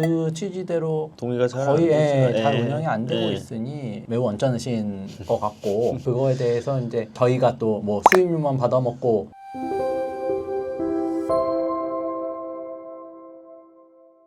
그 취지대로 동의가 잘 거의 잘 예. 운영이 안 되고 예. 있으니 매우 언짢으신 것 같고 그거에 대해서 이제 저희가 또 뭐 수익률만 받아먹고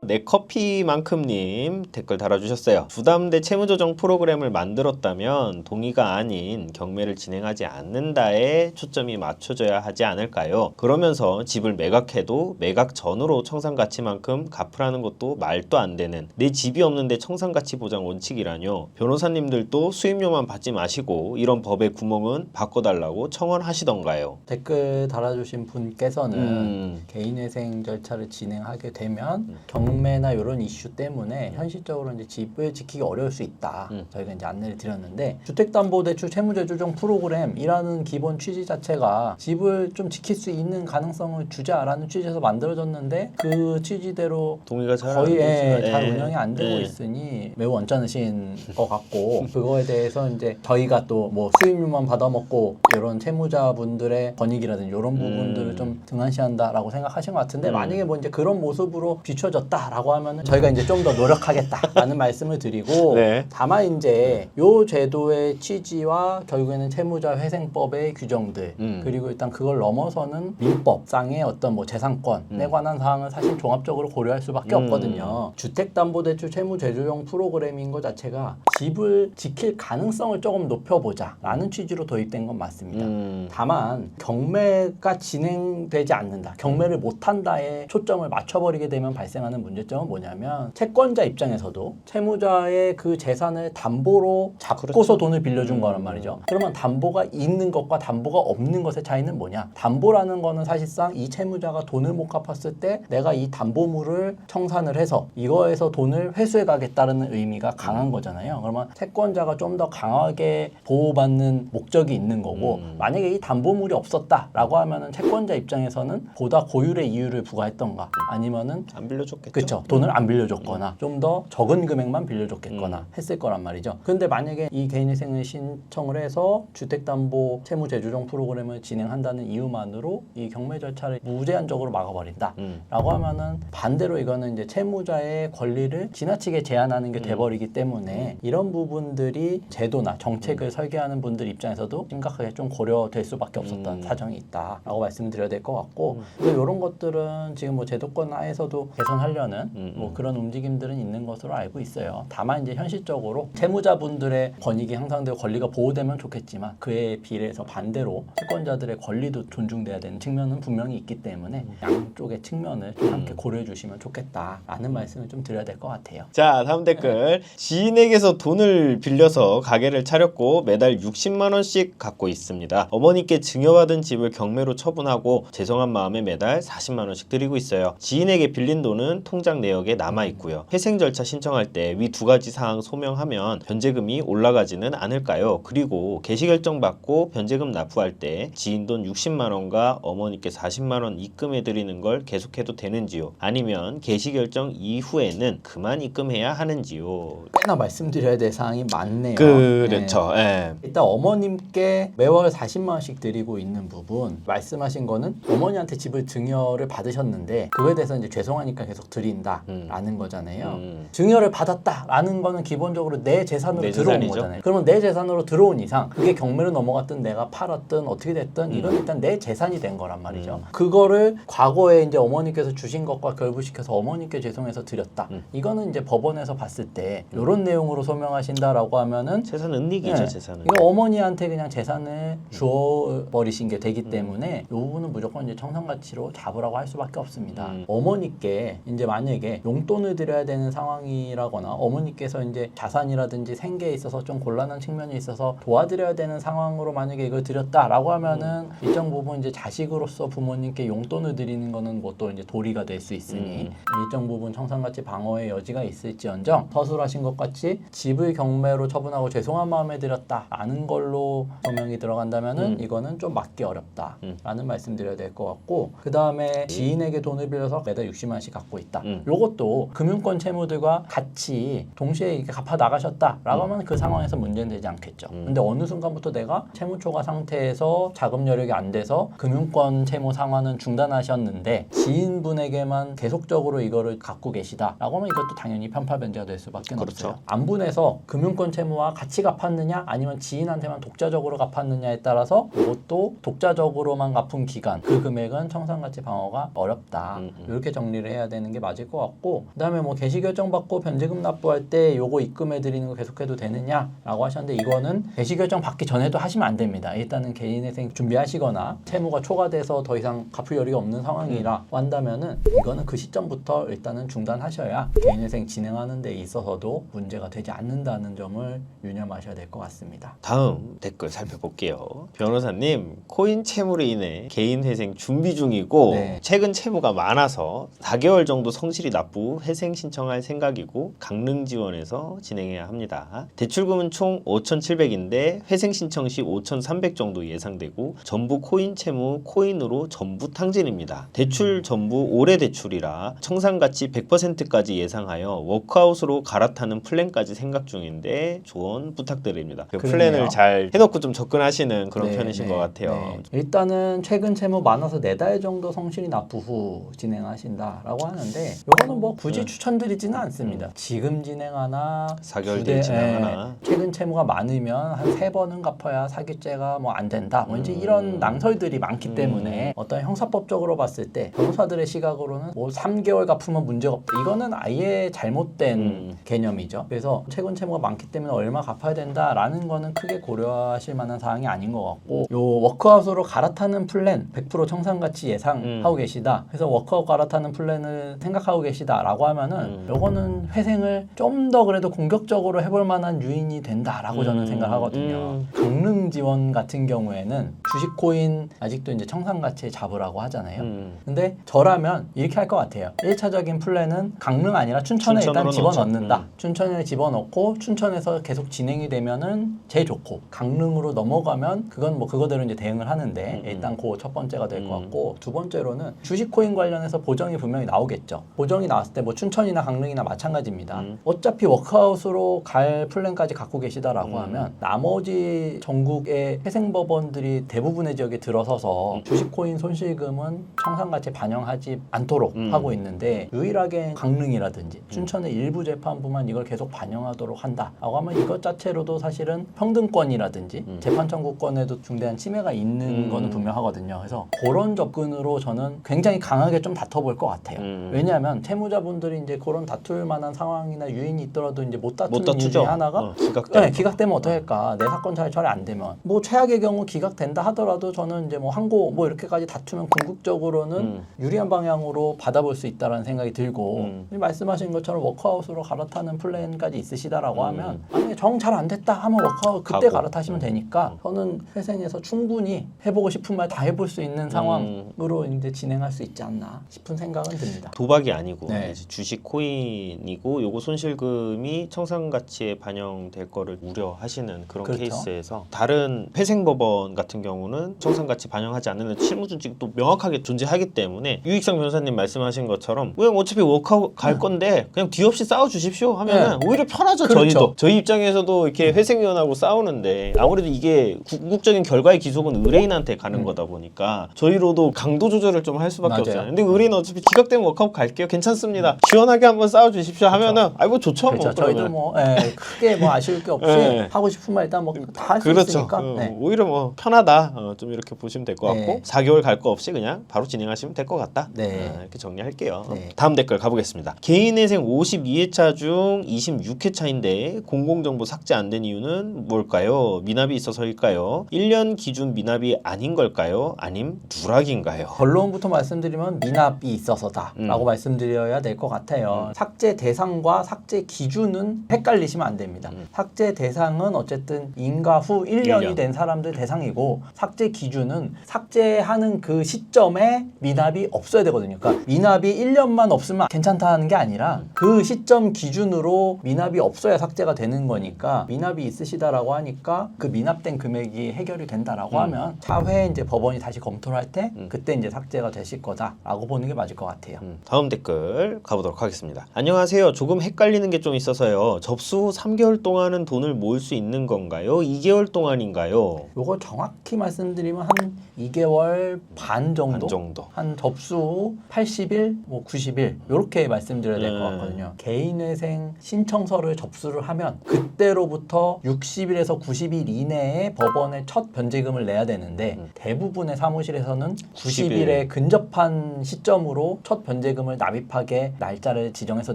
내 커피만큼님 댓글 달아주셨어요. 부담대 채무조정 프로그램을 만들었다면 동의가 아닌 경매를 진행하지 않는다에 초점이 맞춰져야 하지 않을까요? 그러면서 집을 매각해도 매각 전으로 청산가치만큼 갚으라는 것도 말도 안 되는 내 집이 없는데 청산가치 보장 원칙이라뇨. 변호사님들도 수임료만 받지 마시고 이런 법의 구멍은 바꿔달라고 청원하시던가요? 댓글 달아주신 분께서는 개인회생 절차를 진행하게 되면 경매나 이런 이슈 때문에 현실적으로 이제 집을 지키기 어려울 수 있다. 저희가 이제 안내를 드렸는데 주택담보대출 채무제조정 프로그램이라는 기본 취지 자체가 집을 좀 지킬 수 있는 가능성을 주자라는 취지에서 만들어졌는데 그 취지대로 동의가 잘 거의 안 되죠. 잘 운영이 안 되고 있으니 매우 언짢으신 것 같고 그거에 대해서 이제 저희가 또 뭐 수익률만 받아먹고 이런 채무자분들의 권익이라든지 이런 부분들을 좀 등한시한다라고 생각하신 것 같은데 만약에 뭐 이제 그런 모습으로 비춰졌다라고 하면은 저희가 이제 좀 더 노력하겠다라는 말씀을 드리고 네. 다만 이제 요 제도의 취지와 결국에는 채무자 회생법의 규정들 그리고 일단 그걸 넘어서는 민법상의 어떤 뭐 재산권에 관한 사항을 사실 종합적으로 고려할 수밖에 없거든요. 주택담보대출 채무제조정 프로그램인 것 자체가 집을 지킬 가능성을 조금 높여보자라는 취지로 도입된 건 맞습니다. 다만 경매가 진행되지 않는다, 경매를 못한다에 초점을 맞춰버리게 되면 발생하는 문제점은 뭐냐면 채권자 입장에서도 채무자의 그 재산을 담보로 잡고서 돈을 빌려준 거란 말이죠. 그러면 담보가 있는 것과 담보가 없는 것의 차이는 뭐냐? 담보라는 거는 사실상 이 채무자가 돈을 못 갚았을 때 내가 이 담보물을 청산을 해서 이거에서 돈을 회수해 가겠다는 의미가 강한 거잖아요. 그러면 채권자가 좀 더 강하게 보호받는 목적이 있는 거고 만약에 이 담보물이 없었다라고 하면은 채권자 입장에서는 보다 고율의 이유를 부과했던가 아니면은 안 빌려줬겠죠. 그렇죠. 돈을 안 빌려줬거나 좀 더 적은 금액만 빌려줬겠거나 했을 거란 말이죠. 근데 만약에 이 개인회생을 신청을 해서 주택담보 채무제조정 프로그램을 진행한다는 이유만으로 이 경매 절차를 무제한적으로 막아버린다 라고 하면은 반대로 이거는 이제 채무자의 권리를 지나치게 제한하는 게 돼버리기 때문에 이런 부분들이 제도나 정책을 설계하는 분들 입장에서도 심각하게 좀 고려될 수밖에 없었던 사정이 있다라고 말씀드려야 될 것 같고 이런 것들은 지금 뭐 제도권 하에서도 개선하려는 뭐 그런 움직임들은 있는 것으로 알고 있어요. 다만 이제 현실적으로 채무자분들의 권익이 향상되고 권리가 보호되면 좋겠지만 그에 비례해서 반대로 채권자들의 권리도 존중돼야 되는 측면은 분명히 있기 때문에 양쪽의 측면을 좀 함께 고려해 주시면 좋겠다라는 말씀을 좀 드려야 될 것 같아요. 자, 다음 댓글. 지인에게서 돈을 빌려서 가게를 차렸고 매달 60만 원씩 갖고 있습니다. 어머니께 증여받은 집을 경매로 처분하고 죄송한 마음에 매달 40만 원씩 드리고 있어요. 지인에게 빌린 돈은 통장 내역에 남아 있고요. 회생 절차 신청할 때 위 두 가지 사항 소명하면 변제금이 올라가지는 않을까요? 그리고 개시결정 받고 변제금 납부할 때 지인 돈 60만 원과 어머니께 40만 원 입금해 드리는 걸 계속해도 되는지요? 아니면 개시결정 이후에는 그만 입금해야 하는지요? 꽤나 말씀드려야 될 사항이 많네요. 그렇죠. 예. 일단 어머님께 매월 40만 원씩 드리고 있는 부분 말씀하신 거는 어머니한테 집을 증여를 받으셨는데 그거에 대해서 이제 죄송하니까 계속 드린다라는 거잖아요. 증여를 받았다라는 거는 기본적으로 내 재산으로 내 들어온 재산이죠. 거잖아요. 그러면 내 재산으로 들어온 이상 그게 경매로 넘어갔든 내가 팔았든 어떻게 됐든 이건 일단 내 재산이 된 거란 말이죠. 그거를 과거에 이제 어머니께서 주신 것과 결부시켜서 어머니께 죄송해서 드렸다. 이거는 이제 법원에서 봤을 때 이런 내용으로 소명하신다라고 하면은 재산 은닉이죠, 재산은. 이거 어머니한테 그냥 재산을 주어 버리신 게 되기 때문에 이 부분은 무조건 이제 청산 가치로 잡으라고 할 수밖에 없습니다. 어머니께 이제 만약에 용돈을 드려야 되는 상황이라거나 어머니께서 이제 자산이라든지 생계에 있어서 좀 곤란한 측면이 있어서 도와드려야 되는 상황으로 만약에 이걸 드렸다라고 하면은 일정 부분 이제 자식으로서 부모님께 용돈을 드리는 거는 뭐 또 이제 도리가 될 수 있으니 일정 부분 청산 가치 방어의 여지가 있을지언정 서술하신 것 같이 집을 경매로 처분하고 죄송한 마음에 드렸다라는 걸로 소명이 들어간다면은 이거는 좀 막기 어렵다라는 말씀드려야 될 것 같고 그 다음에 지인에게 돈을 빌려서 매달 60만 원씩 갖고 있다. 요것도 금융권 채무들과 같이 동시에 이렇게 갚아 나가셨다라고 하면 그 상황에서 문제는 되지 않겠죠. 근데 어느 순간부터 내가 채무 초과 상태에서 자금 여력이 안 돼서 금융권 채무 상환은 중단하셨는데 지인분에게만 계속적으로 이거를 갖고 계시다라고 하면 이것도 당연히 편파 변제가 될 수밖에 그렇죠. 없어요. 안분해서 금융권 채무와 같이 갚았느냐 아니면 지인한테만 독자적으로 갚았느냐에 따라서 이것도 독자적으로만 갚은 기간 그 금액은 청산가치 방어가 어렵다. 이렇게 정리를 해야 되는 게 맞을 것 같고 그다음에 뭐 개시결정 받고 변제금 납부할 때 요거 입금해 드리는 거 계속해도 되느냐라고 하셨는데 이거는 개시결정 받기 전에도 하시면 안 됩니다. 일단은 개인회생 준비하시거나 채무가 초과돼서 더 이상 갚을 여력이 없는 상황이라고 한다면은 이거는 그 시점부터 일단은 중단하셔야 개인회생 진행하는 데 있어서도 문제가 되지 않는다는 점을 유념하셔야 될 것 같습니다. 다음 댓글 살펴볼게요. 변호사님, 코인 채무로 인해 개인 회생 준비 중이고 네. 최근 채무가 많아서 4개월 정도 성실히 납부 회생 신청할 생각이고 강릉 지원에서 진행해야 합니다. 대출금은 총 5,700인데 회생 신청 시 5,300 정도 예상되고 전부 코인 채무 코인으로 전부 탕진입니다. 대출 전부 올해 대출이라 청산가치 100%까지 예상하여 워크아웃으로 갈아타는 플랜까지 생각 중인데 조언 부탁드립니다. 그 그러네요. 플랜을 잘 해놓고 좀 접근하시는 그런 네, 편이신 네, 것 같아요. 네. 일단은 최근 채무 많아서 4달 정도 성실히 납부 후 진행하신다라고 하는데 이거는 뭐 굳이 추천드리지는 않습니다. 지금 진행하나 4개월 뒤에 진행하나. 최근 채무가 많으면 한 3번은 갚아야 사기죄가 뭐 안 된다. 뭐 이제 이런 낭설들이 많기 때문에 어떤 형사법적으로 봤을 때 변호사들의 시각으로는 뭐 3개월 갚으면 문제가 없다. 이거는 아예 잘못된 개념이죠. 그래서 최근 채무가 많기 때문에 얼마 갚아야 된다라는 거는 크게 고려하실 만한 사항이 아닌 것 같고 요 워크아웃으로 갈아타는 플랜 100% 청산가치 예상하고 계시다. 그래서 워크아웃 갈아타는 플랜을 생각하고 계시다라고 하면은 요거는 회생을 좀 더 그래도 공격적으로 해볼 만한 유인이 된다라고 저는 생각하거든요. 강릉 지원 같은 경우에는 주식 코인 아직도 이제 청산가치에 잡으라고 하잖아요. 근데 저라면 이렇게 할 것 같아요. 1차적인 플랜은 강릉 아니라 춘천에 일단 춘천으로 집어넣는다. 춘천에 집어넣고 춘천에서 계속 진행이 되면은 제일 좋고 강릉으로 넘어가면 그건 뭐 그거대로 이제 대응을 하는데 일단 그 첫 번째가 될 것 같고 두 번째로는 주식 코인 관련해서 보정이 분명히 나오겠죠. 보정이 나왔을 때 뭐 춘천이나 강릉이나 마찬가지입니다. 어차피 워크아웃으로 갈 플랜까지 갖고 계시다라고 하면 나머지 전국의 회생법원들이 대부분의 지역에 들어서서 주식 코인 손실금은 청산가치에 반영하지 않도록 하고 있는데 유일하게 강릉이라든지 춘천의 일부 재판부만 이걸 계속 반영하도록 한다라고 하면 이것 자체로도 사실은 평등권이라든지 재판 청구권에도 중대한 침해가 있는 거는 분명하거든요. 그래서 그런 접근으로 저는 굉장히 강하게 좀 다퉈볼 것 같아요. 왜냐하면 채무자분들이 이제 그런 다툴 만한 상황이나 유인이 있더라도 이제 못 다투는 이유 중에 하나가 네, 기각되면 어떡할까? 내 사건 잘 처리 안 되면 뭐 최악의 경우 기각된다 하더라도 저는 이제 뭐 항고 뭐 이렇게까지 다투면 궁극적으로는 유리한 방향으로 받아볼 수 있다라는 생각이 들고 말씀하신 것처럼 워크아웃으로 갈아타는 플랜까지 있으시다라고 하면 만약에 정 잘 안 됐다 하면 워크아웃 그때 갈아타시면 되니까 저는 회생에서 충분히 해보고 싶은 말 다 해볼 수 있는 상황으로 이제 진행할 수 있지 않나 싶은 생각은 듭니다. 도박이 아니고 네. 이제 주식 코인이고 요거 손실금이 청산가치에 반영될 거를 우려하시는 그런 그렇죠. 케이스에서 다른 회생법원 같은 경우는 청산가치 반영하지 않는 실무준칙도 명확하게 존재하기 때문에 유익성 변호사님 말씀하신 것처럼 그냥 어차피 워크아웃 갈 건데 그냥 뒤 없이 싸워 주십시오 하면 오히려 편하죠. 그렇죠. 저희도 저희 입장에서도 이렇게 회생위원하고 싸우는데 아무래도 이게 궁극적인 결과의 기속은 의뢰인한테 가는 거다 보니까 저희로도 강도 조절을 좀 할 수밖에 맞아요. 없잖아요. 근데 의뢰인 어차피 기각되면 워크아웃 갈게요. 괜찮습니다. 시원하게 한번 싸워 주십시오 하면은 아이 뭐 좋죠. 그렇죠. 뭐 저희도 그러면. 뭐 크게 뭐 아쉬울 게 없이 네. 하고 싶은 말 일단 뭐 다 할 수 그렇죠. 있으니까. 네. 오히려 뭐 편하다. 좀 이렇게 보시면 될 것 같고 네. 4개월 갈 거 없이 그냥 바로 진행하시면 될 것 같다. 네. 이렇게 정리할게요. 네. 다음 댓글 가보겠습니다. 개인회생 52회차 중 26회차인데 공공정보 삭제 안 된 이유는 뭘까요? 미납이 있어서일까요? 1년 기준 미납이 아닌 걸까요? 아님 누락인가요? 결론부터 말씀드리면 미납이 있어서다라고 말씀드려야 될 것 같아요. 삭제 대상과 삭제 기준은 헷갈리시면 안 됩니다. 삭제 대상은 어쨌든 인가 후 1년이 1년. 된 사람들 대상이고 삭제 기준은 삭제하는 그 시점에 미납이 없어야 되거든요. 그러니까 미납이 1년만 없으면 괜찮다는 게 아니라 그 시점 기준으로 미납이 없어야 삭제가 되는 거니까 미납이 있으시다라고 하니까 그 미납된 금액이 해결이 된다라고 하면 차후에 이제 법원이 다시 검토를 할 때 그때 이제 삭제가 되실 거다라고 보는 게 맞을 것 같아요. 다음 댓글 댓글 가보도록 하겠습니다. 안녕하세요. 조금 헷갈리는 게 좀 있어서요. 접수 후 3개월 동안은 돈을 모을 수 있는 건가요? 2개월 동안인가요? 요거 정확히 말씀드리면 한 2개월 반 정도? 반 정도. 한 접수 후 80일, 뭐 90일 이렇게 말씀드려야 될 것 같거든요. 개인회생 신청서를 접수를 하면 그때로부터 60일에서 90일 이내에 법원에 첫 변제금을 내야 되는데 대부분의 사무실에서는 90일에 근접한 시점으로 첫 변제금을 납입하게 날짜를 지정해서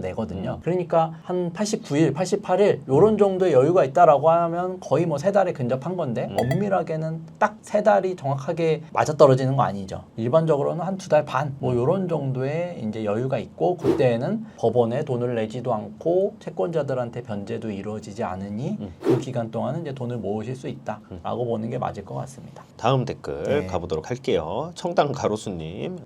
내거든요. 그러니까 한 89일, 88일 이런 정도의 여유가 있다라고 하면 거의 뭐 3달에 근접한 건데 엄밀하게는 딱 3달이 정확하게 맞아떨어지는 거 아니죠. 일반적으로는 한 2달 반 뭐 이런 정도의 이제 여유가 있고 그때에는 법원에 돈을 내지도 않고 채권자들한테 변제도 이루어지지 않으니 그 기간 동안은 이제 돈을 모으실 수 있다라고 보는 게 맞을 것 같습니다. 다음 댓글 네. 가보도록 할게요. 청당 가로수님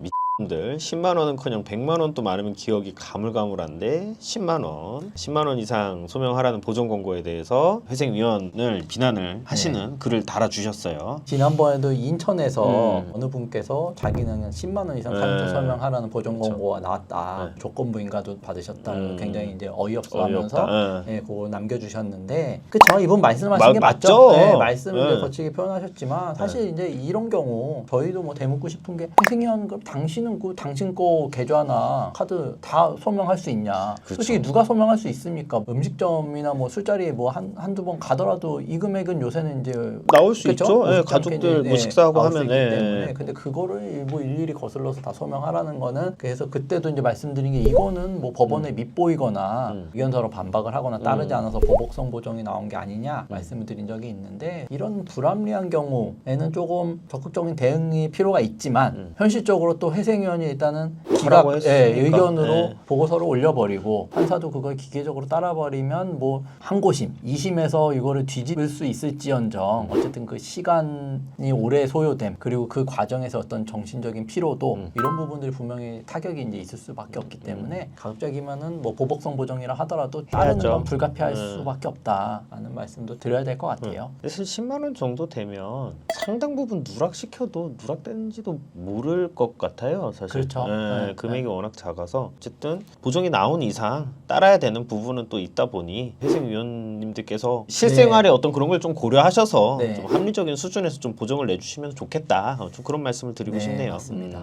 들 10만 원은커녕 100만 원도 많으면 기억이 가물가물한데 10만 원, 10만 원 이상 소명하라는 보전 권고에 대해서 회생위원을 비난을 하시는 글을 달아주셨어요. 지난번에도 인천에서 어느 분께서 자기는 10만 원 이상 사무소 설명하라는 보전 권고가 나왔다. 조건부인가도 받으셨다. 굉장히 이제 어이없어하면서 예, 그거 남겨주셨는데 그쵸 이분 말씀하신 게 맞죠? 네, 말씀을 이제 거치게 표현하셨지만 사실 이제 이런 경우 저희도 뭐 대묻고 싶은 게 회생위원 그럼 당신은 그 당신 거 계좌나 카드 다 소명할 수 있냐? 그렇죠. 솔직히 누가 소명할 수 있습니까? 음식점이나 뭐 술자리에 뭐 한두 번 가더라도 이 금액은 요새는 이제 나올 수 그쵸? 있죠. 예, 오십지 가족들 않게 뭐 식사하고 나올 수 하면 있기 때문에 근데 그거를 뭐 일일이 거슬러서 다 소명하라는 거는 그래서 그때도 이제 말씀드린 게 이거는 뭐 법원에 밉보이거나 의견서로 반박을 하거나 따르지 않아서 보복성 보정이 나온 게 아니냐 말씀을 드린 적이 있는데 이런 불합리한 경우에는 조금 적극적인 대응이 필요가 있지만 현실적으로 또 회생위원이 일단은 하라고 했으니까. 의견으로 네. 보고서를 올려버리고 판사도 그걸 기계적으로 따라버리면 뭐 항고심, 2심에서 이거를 뒤집을 수 있을지언정 어쨌든 그 시간이 오래 소요됨 그리고 그 과정에서 어떤 정신적인 피로도 이런 부분들이 분명히 타격이 이제 있을 수밖에 없기 때문에 가급적이면은 뭐 보복성 보정이라 하더라도 따르는 해야죠. 건 불가피할 수밖에 없다라는 말씀도 드려야 될 것 같아요. 사실 10만 원 정도 되면 상당 부분 누락시켜도 누락되는지도 모를 것 같아요. 사실 그렇죠. 네, 금액이 워낙 작아서 어쨌든 보정이 나온 이상 따라야 되는 부분은 또 있다 보니 회생위원님들께서 실생활에 어떤 그런 걸 좀 고려하셔서 네. 좀 합리적인 수준에서 좀 보정을 내주시면 좋겠다. 좀 그런 말씀을 드리고 네, 싶네요. 맞습니다.